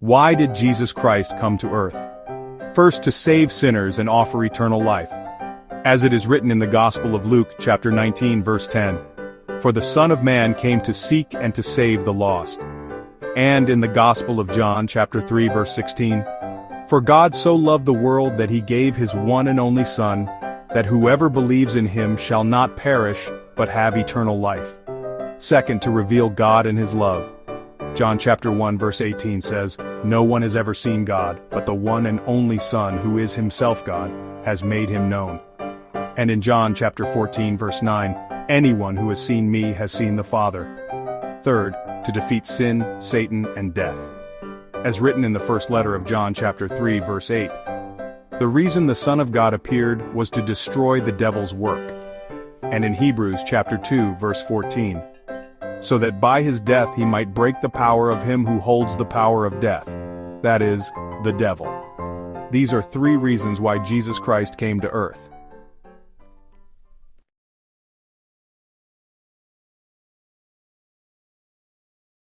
Why did Jesus Christ come to earth? First, to save sinners and offer eternal life. As it is written in the Gospel of Luke, chapter 19, verse 10, "For the Son of Man came to seek and to save the lost." And in the Gospel of John, chapter 3, verse 16, "For God so loved the world that he gave his one and only Son, that whoever believes in him shall not perish, but have eternal life." Second, to reveal God and his love. John chapter 1 verse 18 says, "No one has ever seen God, but the one and only Son, who is himself God, has made him known." And in John chapter 14 verse 9, "Anyone who has seen me has seen the Father." Third, to defeat sin, Satan, and death. As written in the first letter of John chapter 3 verse 8, "The reason the Son of God appeared was to destroy the devil's work." And in Hebrews chapter 2 verse 14, "So that by his death he might break the power of him who holds the power of death, that is, the devil." These are three reasons why Jesus Christ came to earth.